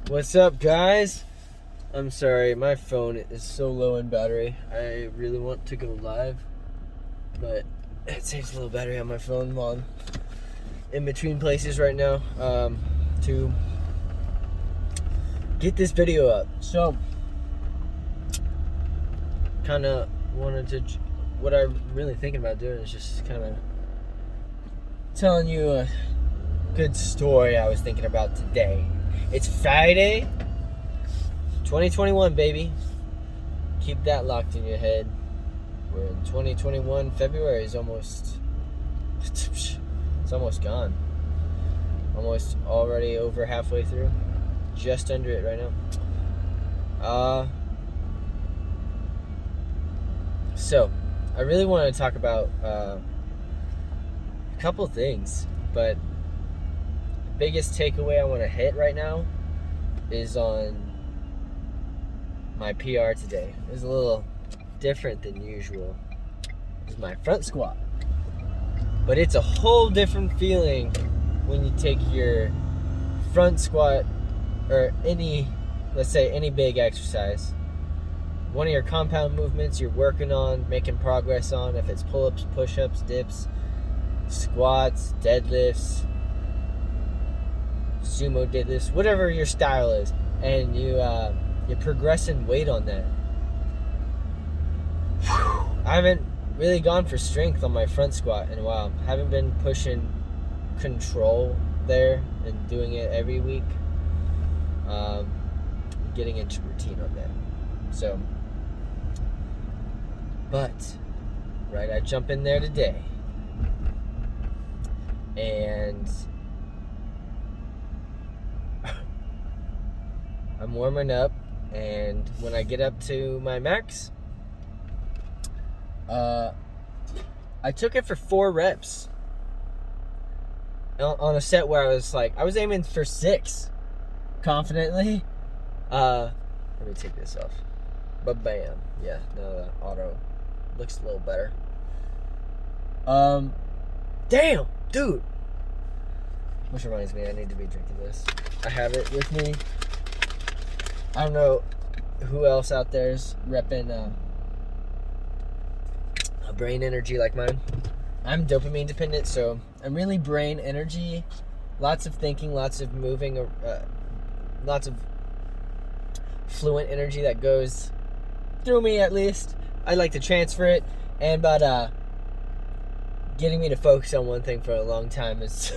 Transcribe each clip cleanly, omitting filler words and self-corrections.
What's up, guys? I'm sorry, my phone is so low in battery. I really want to go live, but it saves a little battery on my phone while I'm in between places right now to get this video up. So, kind of wanted to, what I'm really thinking about doing is just kind of telling you a good story I was thinking about today. It's Friday, 2021, baby. Keep that locked in your head. We're in 2021. February is almost, it's almost gone. Almost already over halfway through. Just under it right now. So, I really want to talk about a couple things, but biggest takeaway I want to hit right now is on my PR today. It was a little different than usual. It's my front squat. But it's a whole different feeling when you take your front squat or let's say any big exercise. One of your compound movements you're working on, making progress on, if it's pull-ups, push-ups, dips, squats, deadlifts, sumo deadlifts, whatever your style is, and you're progressing weight on that. I haven't really gone for strength on my front squat in a while. Haven't been pushing control there and doing it every week. Getting into routine on that. So, but right, I jump in there today, and I'm warming up, and when I get up to my max, I took it for 4 reps on a set where I was aiming for 6 confidently. Let me take this off. But bam, yeah, no, the auto looks a little better. Damn, dude. Which reminds me, I need to be drinking this. I have it with me. I don't know who else out there is repping a brain energy like mine. I'm dopamine dependent, so I'm really brain energy. Lots of thinking, lots of moving, lots of fluent energy that goes through me, at least. I like to transfer it, but getting me to focus on one thing for a long time is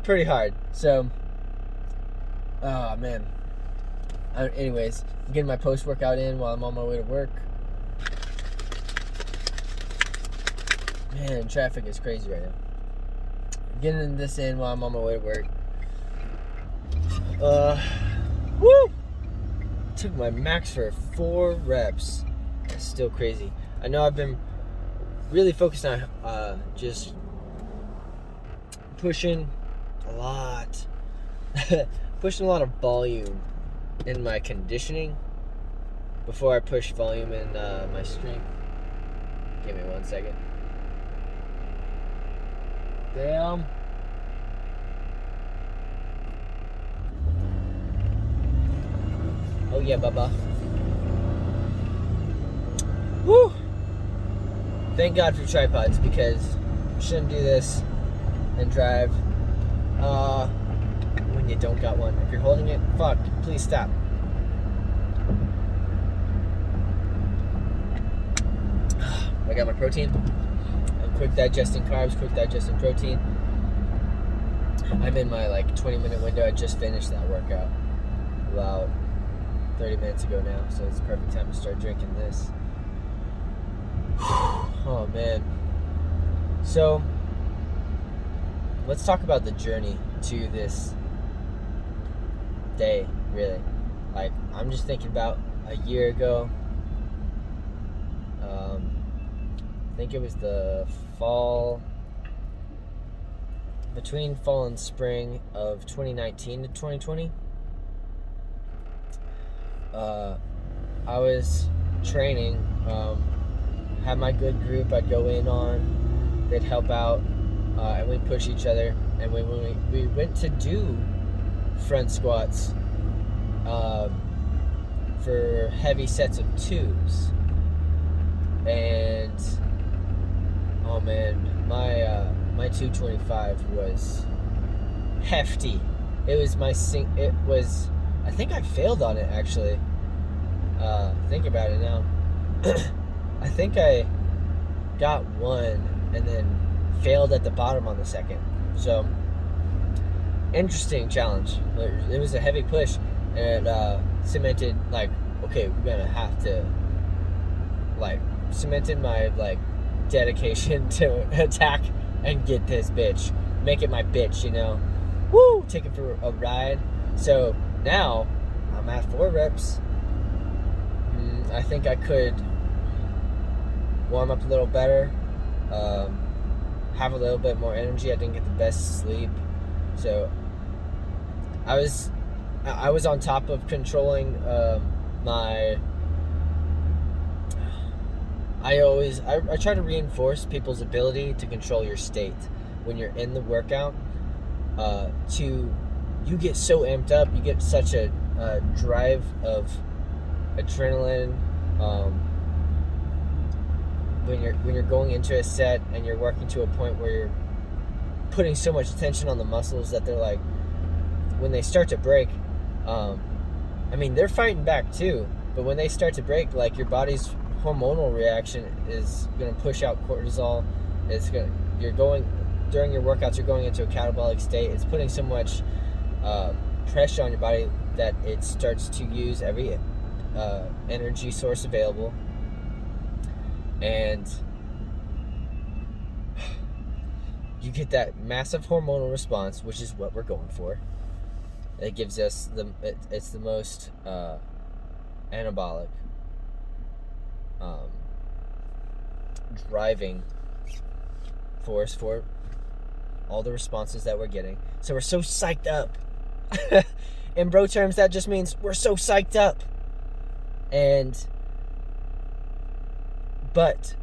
pretty hard. So, oh man. Anyways, I'm getting my post-workout in while I'm on my way to work. Man, traffic is crazy right now. I'm getting this in while I'm on my way to work. Woo! Took my max for 4 reps. That's still crazy. I know I've been really focused on just pushing a lot. Pushing a lot of volume in my conditioning before I push volume in my strength. Give me 1 second. Damn. Oh yeah, Bubba. Woo! Thank God for tripods, because you shouldn't do this and drive when you don't got one. If you're holding it, fuck, please stop. I got my protein. Quick digesting carbs, quick digesting protein. I'm in my 20-minute window. I just finished that workout about 30 minutes ago now, so it's the perfect time to start drinking this. Oh man. So let's talk about the journey to this day, really. I'm just thinking about a year ago. I think it was the fall, between fall and spring of 2019 to 2020. I was training, had my good group I'd go in on, they'd help out, and we'd push each other. And when we went to do front squats for heavy sets of 2s. And oh man, my 225 was hefty. It was I think I failed on it, actually. Think about it now. I think I got one and then failed at the bottom on the second. So, interesting challenge. It was a heavy push, and it cemented, like, okay, we're gonna have to, like, cemented my, like, dedication to attack and get this bitch. Make it my bitch, you know? Woo! Take it for a ride. So, now, I'm at 4 reps. I think I could warm up a little better, have a little bit more energy. I didn't get the best sleep, so I was on top of controlling my. I try to reinforce people's ability to control your state when you're in the workout. You get so amped up, you get such a drive of adrenaline when you're going into a set and you're working to a point where you're putting so much attention on the muscles that they're like, when they start to break, I mean, they're fighting back too, but when they start to break, like, your body's hormonal reaction is going to push out cortisol. During your workouts, you're going into a catabolic state. It's putting so much pressure on your body that it starts to use every energy source available, and you get that massive hormonal response, which is what we're going for. It gives us it's the most anabolic driving force for all the responses that we're getting. So we're so psyched up. In bro terms, that just means we're so psyched up. But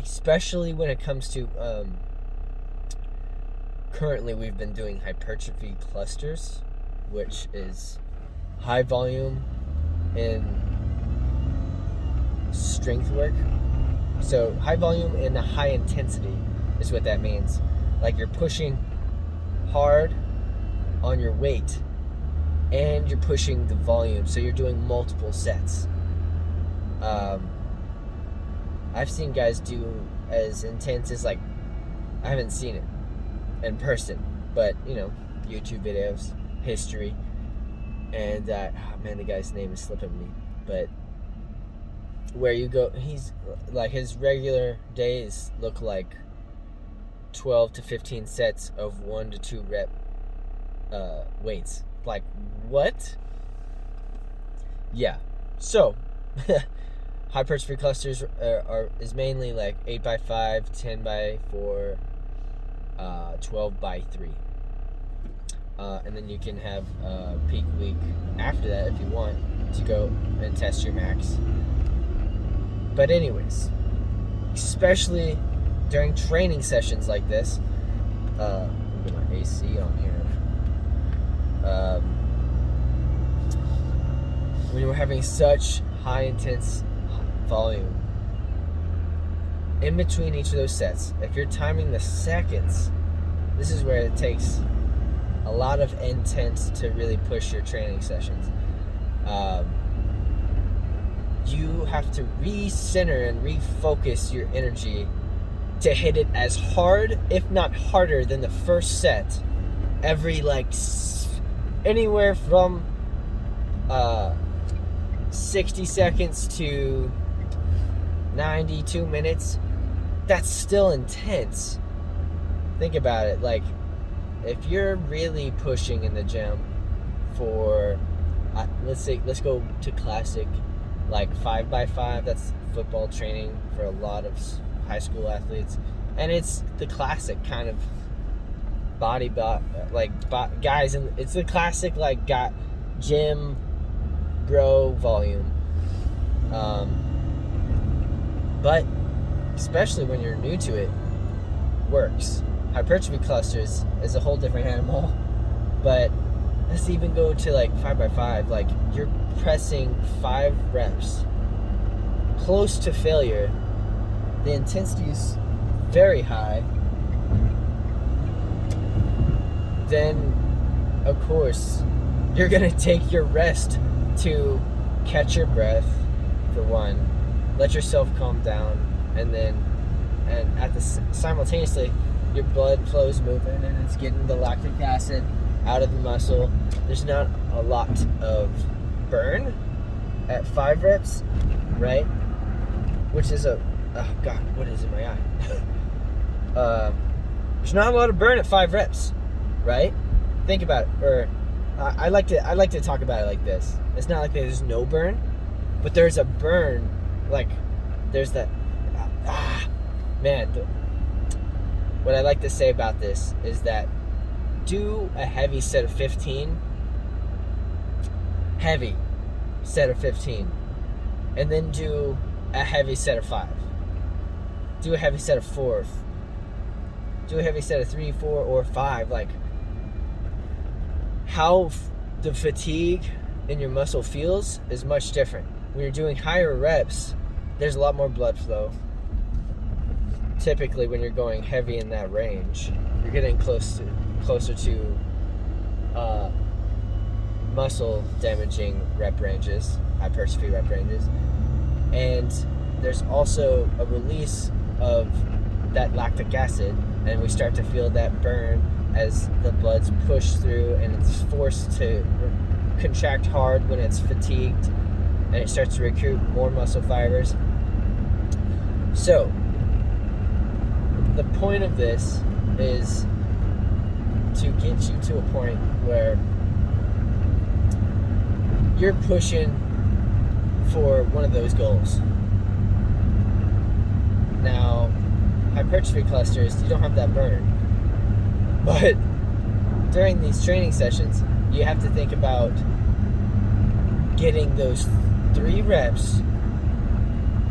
especially when it comes to currently, we've been doing hypertrophy clusters, which is high volume in strength work. So high volume and high intensity is what that means. Like, you're pushing hard on your weight and you're pushing the volume, so you're doing multiple sets. I've seen guys do as intense as, like, I haven't seen it in person, but, you know, YouTube videos, history, and man, the guy's name is slipping me, but where you go, he's like, his regular days look like 12 to 15 sets of 1 to 2 rep weights. Like, what? Yeah. So hypertrophy clusters is mainly like 8x5, 10x4, 12x3, and then you can have a peak week after that if you want to go and test your max. But anyways, especially during training sessions like this, let me get my AC on here. When you're having such high intense volume, in between each of those sets, if you're timing the seconds, this is where it takes a lot of intent to really push your training sessions. You have to recenter and refocus your energy to hit it as hard, if not harder, than the first set. Every, like, anywhere from 60 seconds to 92 minutes. That's still intense. Think about it. Like, if you're really pushing in the gym for, let's go to classic, like 5x5. That's football training for a lot of high school athletes, and it's the classic kind of guys, and it's the classic, like, got gym bro volume. But especially when you're new to it, works. Hypertrophy clusters is a whole different animal, but let's even go to like 5x5. Like, you're pressing 5 reps close to failure. The intensity is very high. Then, of course, you're gonna take your rest to catch your breath, for one, let yourself calm down, and simultaneously, your blood flow's moving and it's getting the lactic acid out of the muscle. There's not a lot of burn at 5 reps, right? Which is oh God, what is in my eye? There's not a lot of burn at 5 reps, right? Think about it. Or I like to talk about it like this. It's not like there's no burn, but there's a burn. Like, there's that. What I like to say about this is that do a heavy set of 15. Heavy set of 15. And then do a heavy set of 5. Do a heavy set of 4. Do a heavy set of 3, 4, or 5. Like, how the fatigue in your muscle feels is much different. When you're doing higher reps, there's a lot more blood flow. Typically, when you're going heavy in that range, you're getting closer to muscle damaging rep ranges, hypertrophy rep ranges. And there's also a release of that lactic acid, and we start to feel that burn as the blood's pushed through and it's forced to contract hard when it's fatigued, and it starts to recruit more muscle fibers. So the point of this is to get you to a point where you're pushing for one of those goals. Now, hypertrophy clusters, you don't have that burn. But during these training sessions, you have to think about getting those 3 reps,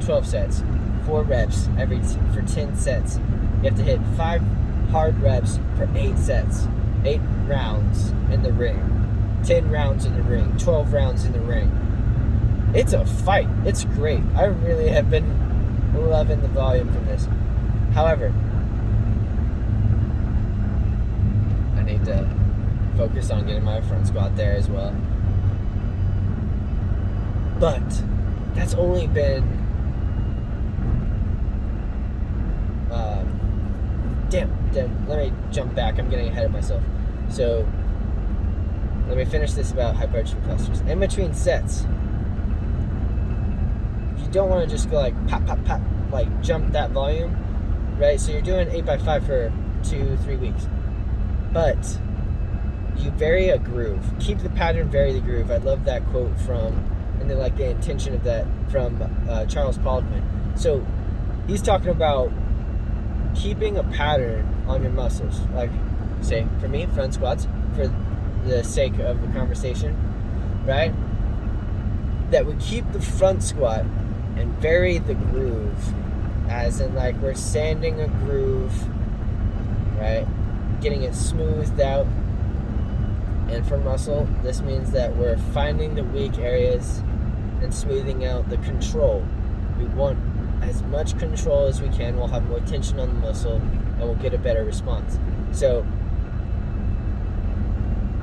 12 sets, 4 reps for 10 sets. You have to hit 5 hard reps for 8 sets, 8 rounds in the ring, 10 rounds in the ring, 12 rounds in the ring. It's a fight. It's great. I really have been loving the volume from this. However, I need to focus on getting my front squat there as well. But that's only been let me jump back. I'm getting ahead of myself. So let me finish this about hypertrophy clusters. In between sets, you don't want to just go like pop, pop, pop, like jump that volume, right? So you're doing 8x5 for 2-3 weeks, but you vary a groove. Keep the pattern, vary the groove. I love that quote and then like the intention of that from Charles Baldwin. So he's talking about keeping a pattern on your muscles. Like, say, for me, front squats, for the sake of the conversation, right? That we keep the front squat and vary the groove, as in like we're sanding a groove, right? Getting it smoothed out. And for muscle, this means that we're finding the weak areas and smoothing out the control. We want as much control as we can. We'll have more tension on the muscle and we'll get a better response. So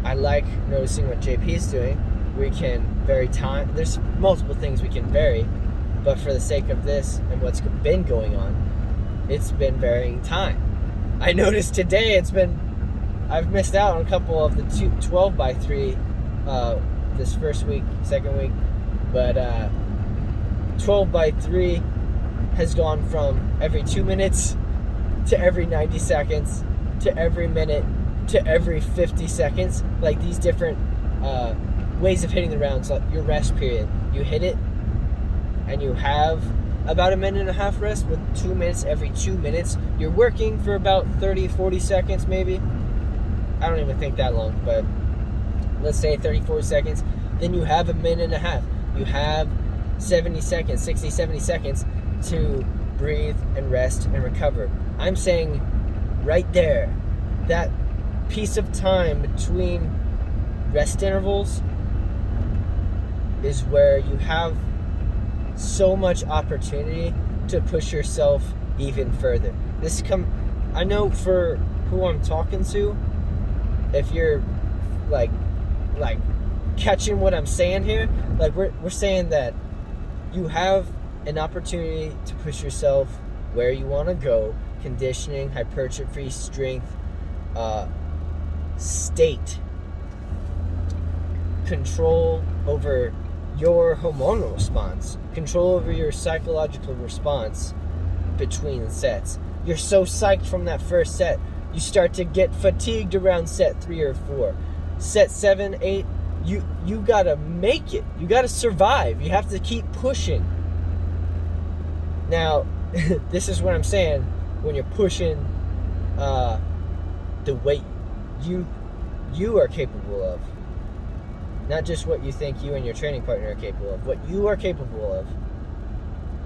I like noticing what JP is doing. We can vary time. There's multiple things we can vary, but for the sake of this and what's been going on, it's been varying time. I noticed today I've missed out on a couple of the 12x3 this first week, second week, but 12x3 has gone from every 2 minutes to every 90 seconds to every minute to every 50 seconds. Like these different ways of hitting the rounds. Like your rest period, you hit it and you have about 1.5 minutes rest with 2 minutes every 2 minutes. You're working for about 30-40 seconds maybe. I don't even think that long, but let's say 34 seconds. Then you have 1.5 minutes. You have 70 seconds, 60, 70 seconds to breathe and rest and recover. I'm saying right there, that piece of time between rest intervals is where you have so much opportunity to push yourself even further. I know for who I'm talking to, if you're like catching what I'm saying here, like we're saying that you have an opportunity to push yourself where you want to go. Conditioning, hypertrophy, strength, state, control over your hormonal response, control over your psychological response between sets. You're so psyched from that first set, you start to get fatigued around set 3 or 4. Set 7, 8, you gotta make it. You gotta survive. You have to keep pushing. Now, this is what I'm saying. When you're pushing the weight you are capable of, not just what you think you and your training partner are capable of, what you are capable of.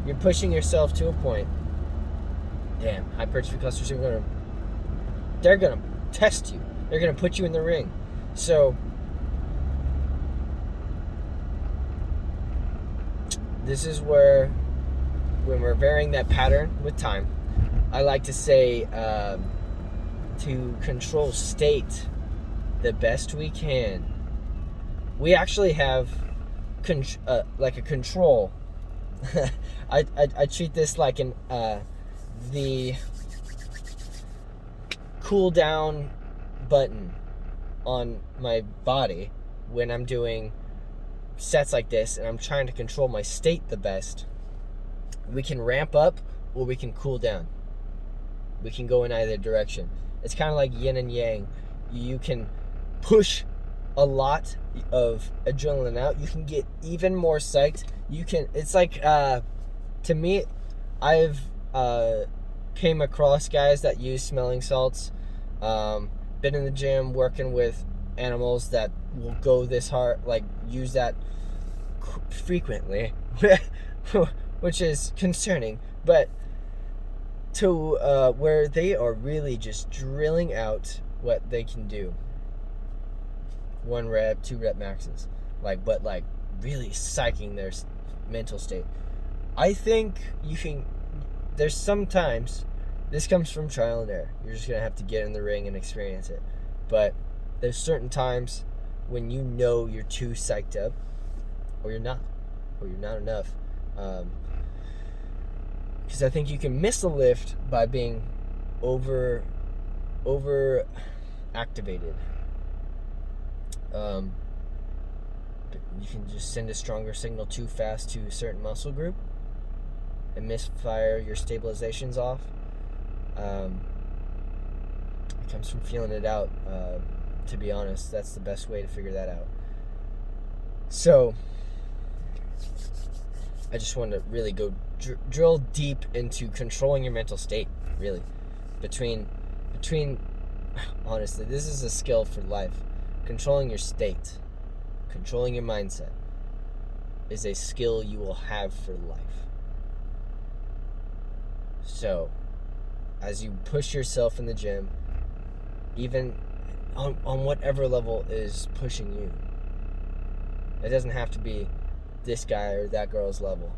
You're pushing yourself to a point. Damn, hypertrophy clusters they're gonna test you. They're gonna put you in the ring. So this is where, when we're varying that pattern with time, I like to say to control state the best we can. We actually have like a control. I treat this like the cool down button on my body when I'm doing sets like this and I'm trying to control my state the best. We can ramp up or we can cool down. We can go in either direction. It's kind of like yin and yang. You can push a lot of adrenaline out. You can get even more psyched. It's like, to me, I've came across guys that use smelling salts. Been in the gym working with animals that will go this hard, like use that frequently, which is concerning. But to where they are really just drilling out what they can do. 1 rep, 2 rep maxes, but really psyching their mental state. I think you can. There's sometimes, this comes from trial and error. You're just gonna have to get in the ring and experience it. But there's certain times when you know you're too psyched up, or you're not enough. Because I think you can miss a lift by being over activated. You can just send a stronger signal too fast to a certain muscle group and misfire your stabilizations off. It comes from feeling it out. To be honest, that's the best way to figure that out. So I just want to really go drill deep into controlling your mental state. Really, between honestly, this is a skill for life. Controlling your state, controlling your mindset is a skill you will have for life. So, as you push yourself in the gym, even on whatever level is pushing you, it doesn't have to be this guy or that girl's level.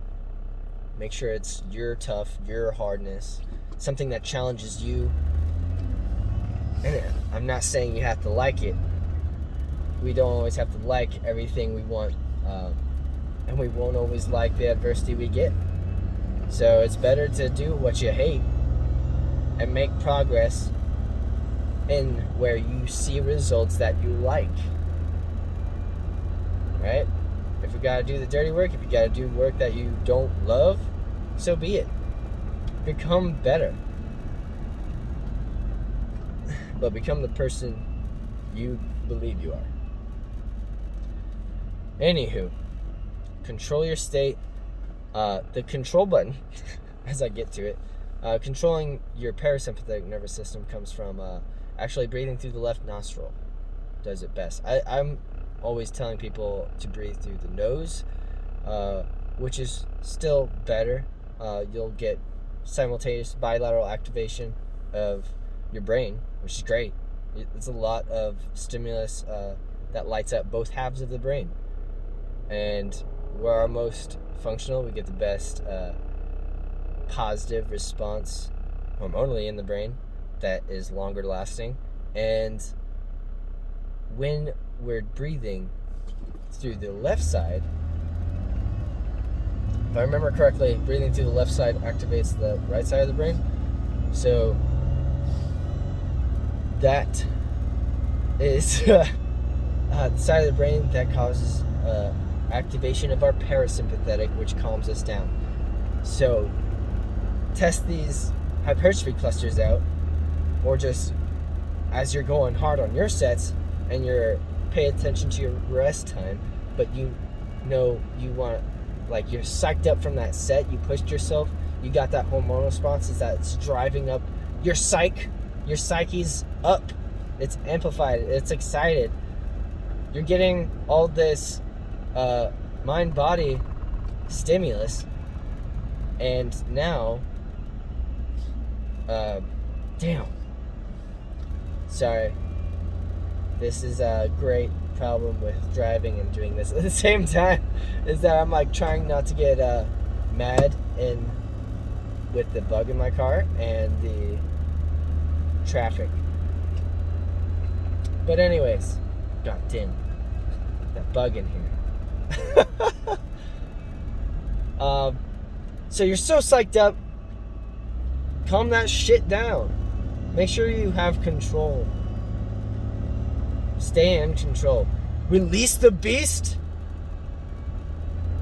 Make sure it's your tough, your hardness, something that challenges you. And I'm not saying you have to like it. We don't always have to like everything we want, and we won't always like the adversity we get. So it's better to do what you hate and make progress in where you see results that you like. Right? If you gotta do the dirty work, if you gotta do work that you don't love, so be it. Become better. But become the person you believe you are. Anywho, control your state. The control button, as I get to it, controlling your parasympathetic nervous system comes from actually breathing through the left nostril. Does it best. I'm always telling people to breathe through the nose, which is still better. You'll get simultaneous bilateral activation of your brain, which is great. It's a lot of stimulus that lights up both halves of the brain. And we're our most functional. We get the best positive response hormonally in the brain that is longer lasting. And when we're breathing through the left side, if I remember correctly, breathing through the left side activates the right side of the brain. So that is the side of the brain that causes activation of our parasympathetic, which calms us down. So test these hypertrophy clusters out, or just as you're going hard on your sets and you're pay attention to your rest time, but you know you want, like, you're psyched up from that set, you pushed yourself, you got that hormonal response that's driving up your psyche's up, it's amplified, it's excited, you're getting all this mind-body stimulus, and now sorry, this is a great problem with driving and doing this at the same time, is that I'm like trying not to get mad in with the bug in my car and the traffic. But anyways, god damn, that bug in here. So you're so psyched up, calm that shit down. Make sure you have control. Stay in control. Release the beast,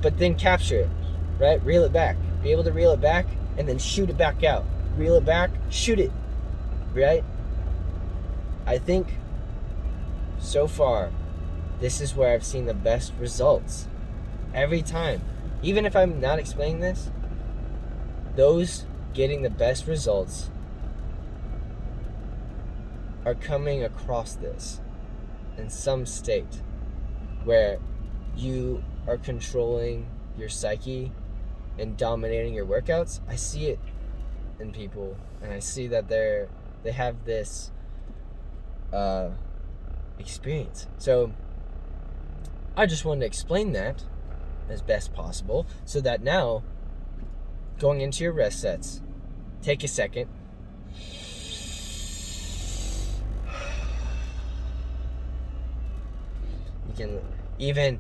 but then capture it, right? Reel it back. Be able to reel it back and then shoot it back out. Reel it back, shoot it, right? I think so far, this is where I've seen the best results. Every time. Even if I'm not explaining this, those getting the best results are coming across this in some state where you are controlling your psyche and dominating your workouts. I see it in people, and I see that they have this experience. So I just wanted to explain that as best possible, so that now, going into your rest sets, take a second. You can even,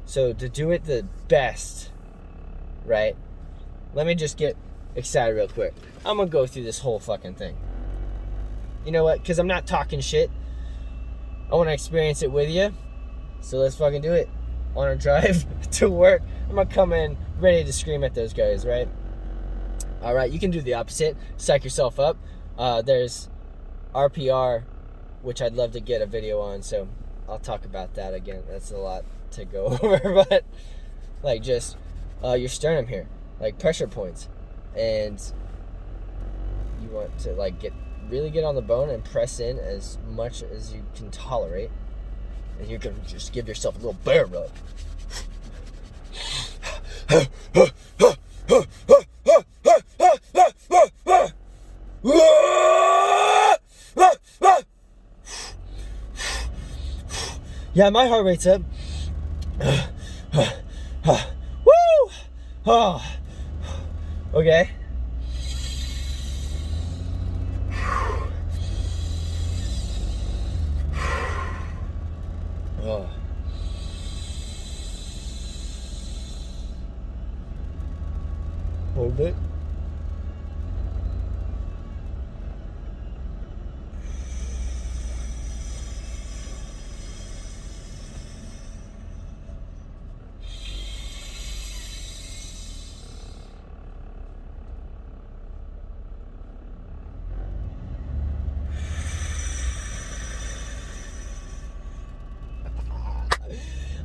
so to do it the best, right? Let me just get excited real quick. I'm gonna go through this whole fucking thing. You know what? Because I'm not talking shit. I want to experience it with you. So let's fucking do it. On a drive to work, I'm gonna come in ready to scream at those guys, right? Alright, you can do the opposite. Psych yourself up. There's RPR, which I'd love to get a video on, so I'll talk about that again. That's a lot to go over, but like just your sternum here, like pressure points, and you want to like really get on the bone and press in as much as you can tolerate, and you can just give yourself a little bear rub. Yeah, my heart rate's up. Woo! Oh. Okay. Oh. Hold it.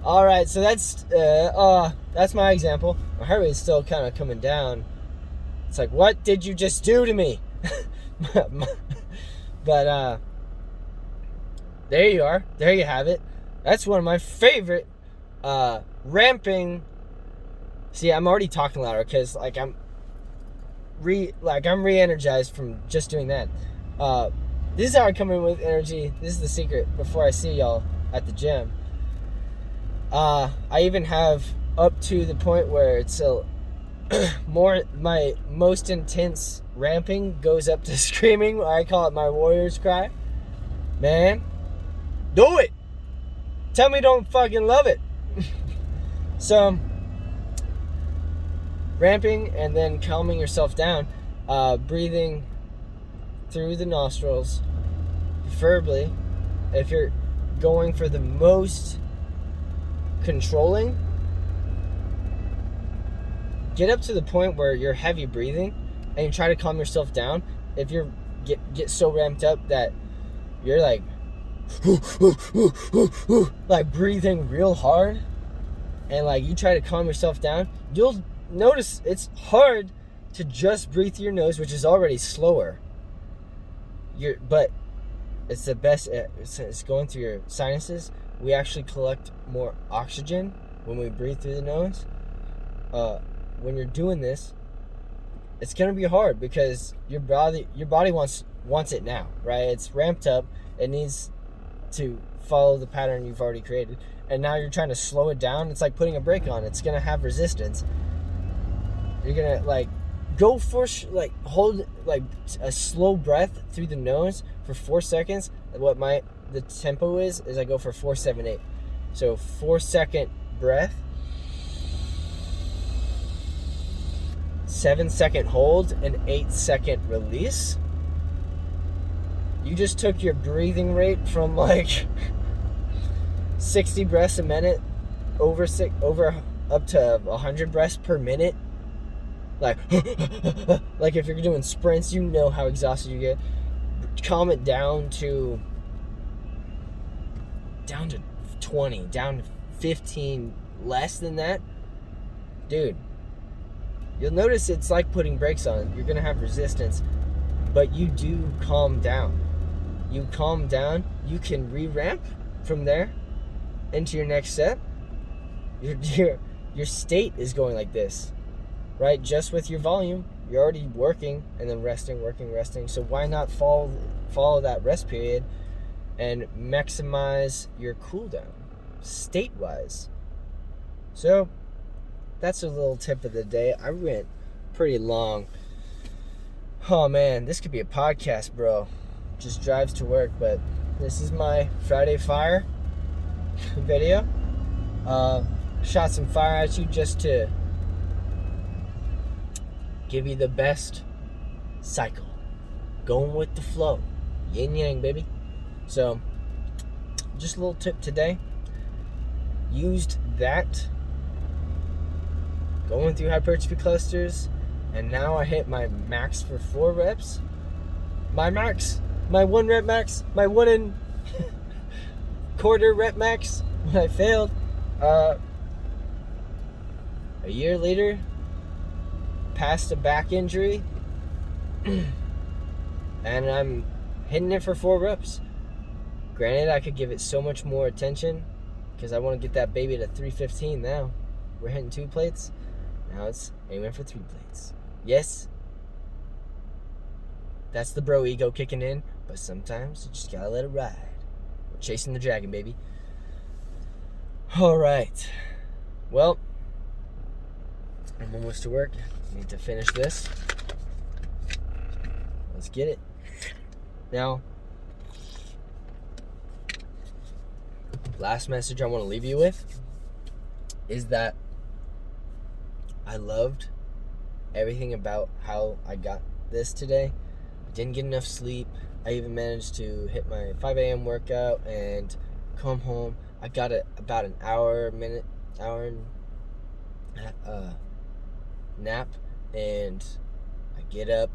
All right, so that's my example. My heart rate is still kind of coming down. It's like, what did you just do to me? But there you are. There you have it. That's one of my favorite ramping. See, I'm already talking louder because like I'm re-energized from just doing that. This is how I come in with energy. This is the secret before I see y'all at the gym. I even have up to the point where it's my most intense ramping goes up to screaming. I call it my warrior's cry. Man, do it. Tell me don't fucking love it. So, ramping and then calming yourself down, breathing through the nostrils, preferably. If you're going for the most controlling, get up to the point where you're heavy breathing and you try to calm yourself down. If you get so ramped up that you're like like breathing real hard, and like you try to calm yourself down, you'll notice it's hard to just breathe through your nose, which is already slower. But it's the best. It's going through your sinuses. We actually collect more oxygen when we breathe through the nose. When you're doing this, it's gonna be hard because your body wants it now, right? It's ramped up. It needs to follow the pattern you've already created, and now you're trying to slow it down. It's like putting a brake on. It's gonna have resistance. You're gonna like go for hold like a slow breath through the nose for 4 seconds. The tempo is I go for 4, 7, 8. So 4-second breath, 7-second hold, and 8-second release. You just took your breathing rate from like 60 breaths a minute over up to 100 breaths per minute. Like like if you're doing sprints, you know how exhausted you get. Calm it down to 20, down to 15, less than that. Dude, you'll notice it's like putting brakes on. You're gonna have resistance, but you do calm down. You calm down, you can re-ramp from there into your next set. Your state is going like this, right? Just with your volume, you're already working and then resting, working, resting. So why not follow that rest period and maximize your cooldown state-wise? So that's a little tip of the day. I went pretty long. Oh man, this could be a podcast, bro. Just drives to work, but this is my Friday Fire video. Shot some fire at you just to give you the best cycle. Going with the flow. Yin yang, baby. So, just a little tip today. Used that. Going through hypertrophy clusters. And now I hit my max for 4 reps. My max. My 1 rep max. My 1 and quarter rep max. When I failed. A year later. Past a back injury. And I'm hitting it for 4 reps. Granted, I could give it so much more attention because I want to get that baby to 315 now. We're hitting 2 plates. Now it's aiming for 3 plates. Yes, that's the bro ego kicking in, but sometimes you just gotta let it ride. We're chasing the dragon, baby. Alright. Well, I'm almost to work. Need to finish this. Let's get it. Now, last message I want to leave you with is that I loved everything about how I got this today. I didn't get enough sleep. I even managed to hit my 5 a.m. workout and come home. I got about an hour and nap, and I get up,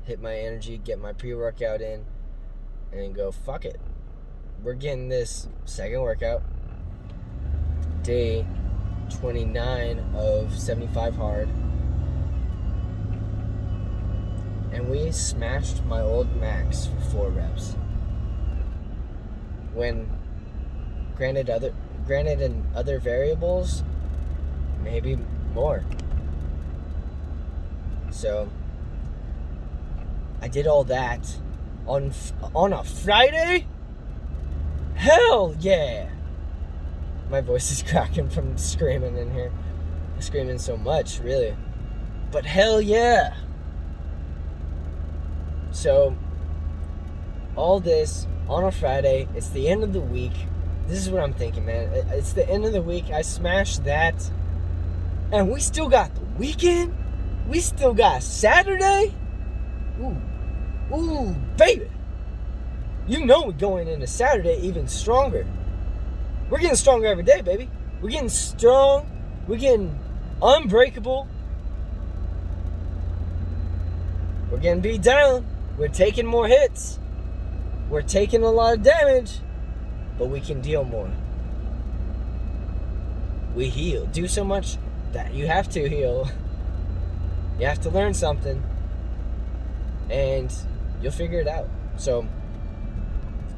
hit my energy, get my pre-workout in, and go, fuck it. We're getting this second workout, day 29 of 75 hard, and we smashed my old max for 4 reps. When granted in other variables, maybe more. So I did all that on a Friday? Hell yeah! My voice is cracking from screaming in here. Screaming so much, really. But hell yeah! So, all this on a Friday. It's the end of the week. This is what I'm thinking, man. It's the end of the week. I smashed that. And we still got the weekend. We still got Saturday. Ooh, baby. You know we're going into Saturday even stronger. We're getting stronger every day, baby. We're getting strong. We're getting unbreakable. We're getting beat down. We're taking more hits. We're taking a lot of damage. But we can deal more. We heal. Do so much that you have to heal. You have to learn something. And you'll figure it out. So,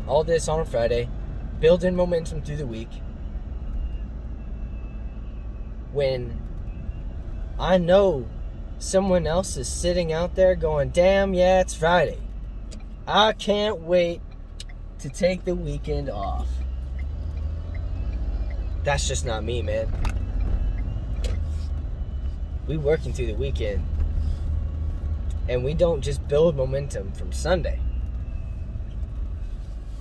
all this on a Friday. Building momentum through the week. When I know someone else is sitting out there going, damn, yeah, it's Friday. I can't wait to take the weekend off. That's just not me, man. We working through the weekend. And we don't just build momentum from Sunday.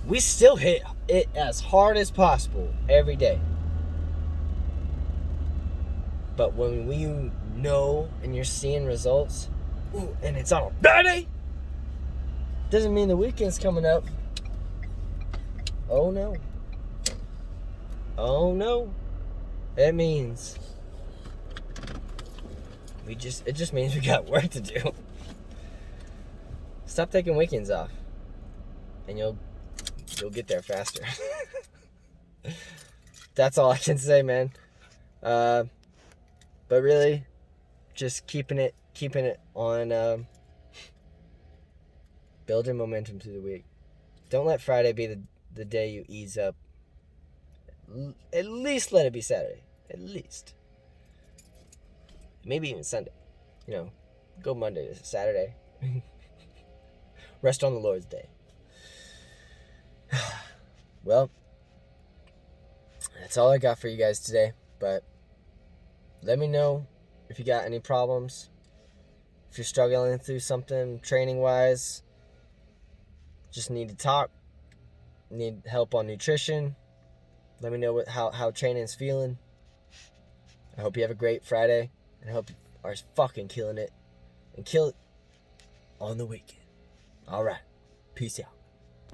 We still hit it as hard as possible every day. But when you know and you're seeing results, and it's on a Friday, doesn't mean the weekend's coming up. Oh no. Oh no. It means it just means we got work to do. Stop taking weekends off. And you'll get there faster. That's all I can say, man. But really, just keeping it on building momentum through the week. Don't let Friday be the day you ease up. At least let it be Saturday. At least. Maybe even Sunday. Go Monday to Saturday. Rest on the Lord's Day. Well, that's all I got for you guys today. But let me know if you got any problems. If you're struggling through something training-wise. Just need to talk. Need help on nutrition. Let me know how training's feeling. I hope you have a great Friday. And I hope you are fucking killing it. And kill it on the weekend. Alright. Peace out.